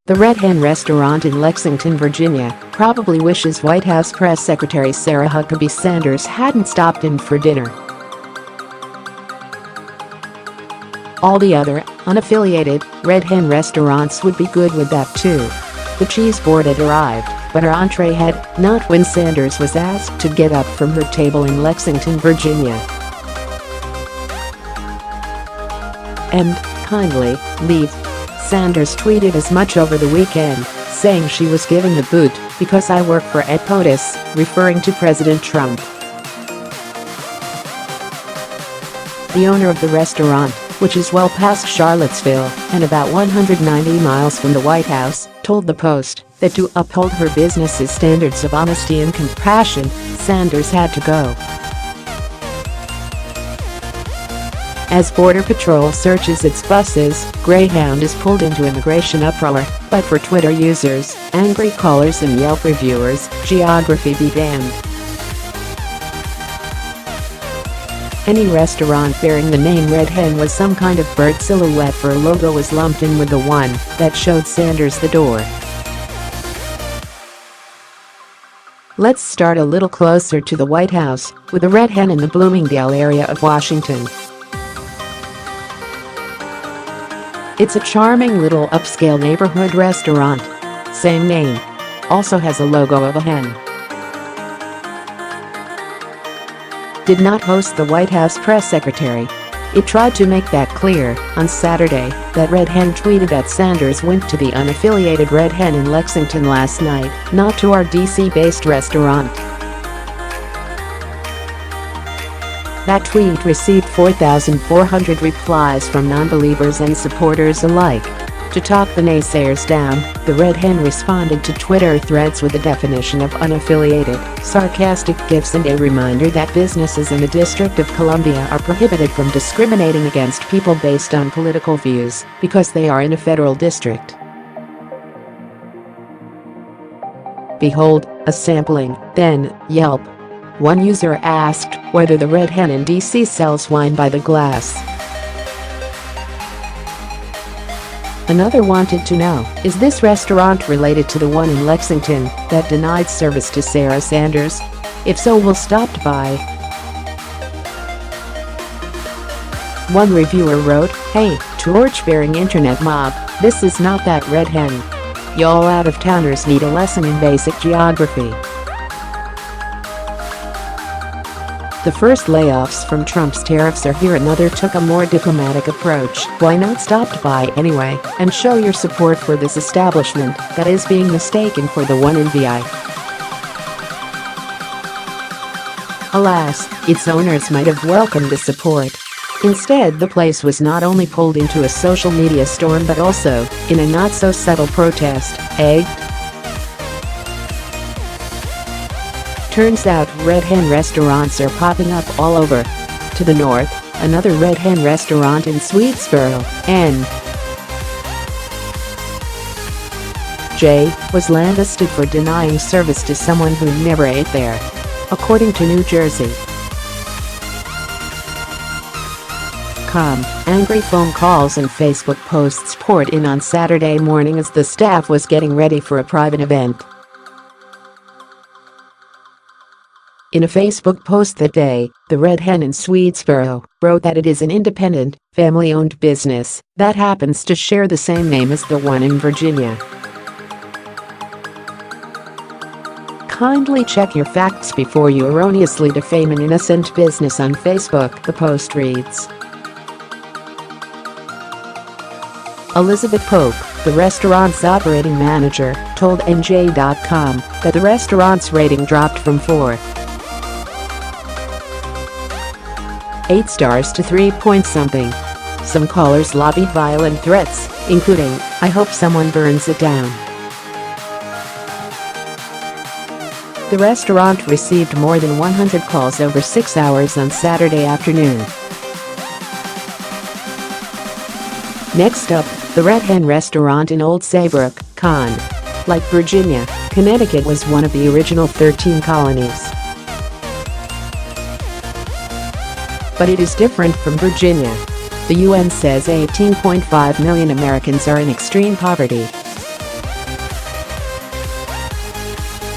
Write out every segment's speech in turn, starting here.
The Red Hen restaurant in Lexington, Virginia, probably wishes White House Press Secretary Sarah Huckabee Sanders hadn't stopped in for dinner. All the other, unaffiliated, Red Hen restaurants would be good with that too. The cheese board had arrived, but her entree had not when Sanders was asked to get up from her table in Lexington, Virginia. And, kindly, leave. Sanders tweeted as much over the weekend, saying she was giving the boot because I work for Ed POTUS, referring to President Trump. The owner of the restaurant, which is well past Charlottesville and about 190 miles from the White House, told the Post that to uphold her business's standards of honesty and compassion, Sanders had to go. As Border Patrol searches its buses, Greyhound is pulled into immigration uproar, but for Twitter users, angry callers and Yelp reviewers, geography be damned. Any restaurant bearing the name Red Hen was some kind of bird silhouette for a logo was lumped in with the one that showed Sanders the door. Let's start a little closer to the White House, with the Red Hen in the Bloomingdale area of Washington. It's a charming little upscale neighborhood restaurant. Same name. Also has a logo of a hen. Did not host the White House press secretary. It tried to make that clear on Saturday that Red Hen tweeted that Sanders went to the unaffiliated Red Hen in Lexington last night, not to our DC-based restaurant. That tweet received 4,400 replies from non-believers and supporters alike. To talk the naysayers down, the Red Hen responded to Twitter threads with a definition of unaffiliated, sarcastic gifs and a reminder that businesses in the District of Columbia are prohibited from discriminating against people based on political views because they are in a federal district. Behold, a sampling, then, Yelp. One user asked whether the Red Hen in DC sells wine by the glass. Another wanted to know, is this restaurant related to the one in Lexington that denied service to Sarah Sanders? If so, we'll stop by. One reviewer wrote, "Hey, torch-bearing internet mob, this is not that Red Hen. Y'all out-of-towners need a lesson in basic geography." The first layoffs from Trump's tariffs are here. Another took a more diplomatic approach. Why not stop by anyway and show your support for this establishment that is being mistaken for the one in VI? Alas, its owners might have welcomed the support. Instead, the place was not only pulled into a social media storm but also, in a not-so-subtle protest, egged. Turns out Red Hen restaurants are popping up all over. To the north, another Red Hen restaurant in Swedesboro, N.J. was lambasted for denying service to someone who never ate there, according to New Jersey. Angry phone calls and Facebook posts poured in on Saturday morning as the staff was getting ready for a private event. In a Facebook post that day, the Red Hen in Swedesboro wrote that it is an independent, family-owned business that happens to share the same name as the one in Virginia. Kindly check your facts before you erroneously defame an innocent business on Facebook, the post reads. Elizabeth Pope, the restaurant's operating manager, told NJ.com that the restaurant's rating dropped from 4.8 stars to 3-point-something. Some callers lobbied violent threats, including, "I hope someone burns it down." The restaurant received more than 100 calls over 6 hours on Saturday afternoon. Next up, the Red Hen restaurant in Old Saybrook, Conn. Like Virginia, Connecticut was one of the original 13 colonies. But it is different from Virginia. The UN says 18.5 million Americans are in extreme poverty.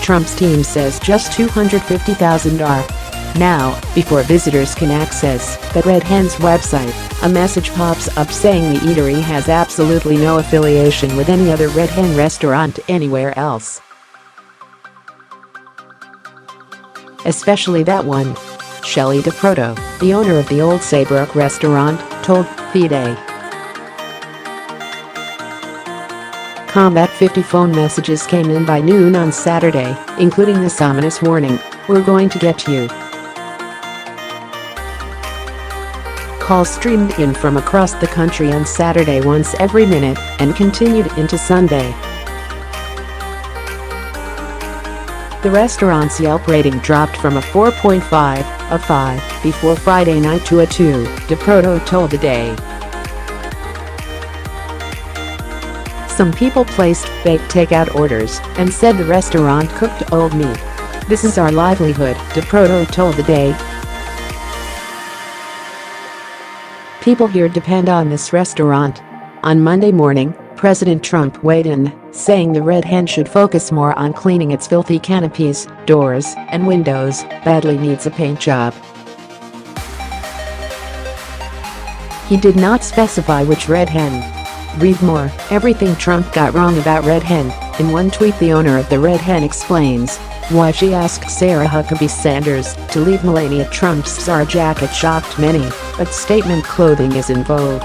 Trump's team says just 250,000 are. Now, before visitors can access the Red Hen's website, a message pops up saying the eatery has absolutely no affiliation with any other Red Hen restaurant anywhere else. Especially that one. Shelley DeProto, the owner of the Old Saybrook restaurant, told Fide. Combat 50 phone messages came in by noon on Saturday, including this ominous warning, "We're going to get you." Calls streamed in from across the country on Saturday once every minute and continued into Sunday. The restaurant's Yelp rating dropped from a 4.5 of 5 before Friday night to a 2, DeProto told The Day. Some people placed fake takeout orders and said the restaurant cooked old meat. "This is our livelihood," DeProto told The Day. "People here depend on this restaurant." On Monday morning, President Trump weighed in, saying the Red Hen should focus more on cleaning its filthy canopies, doors, and windows, badly needs a paint job. He did not specify which Red Hen. Read more: everything Trump got wrong about Red Hen. In one tweet, the owner of the Red Hen explains why she asked Sarah Huckabee Sanders to leave Melania Trump's czar jacket shocked many, but statement clothing is in vogue.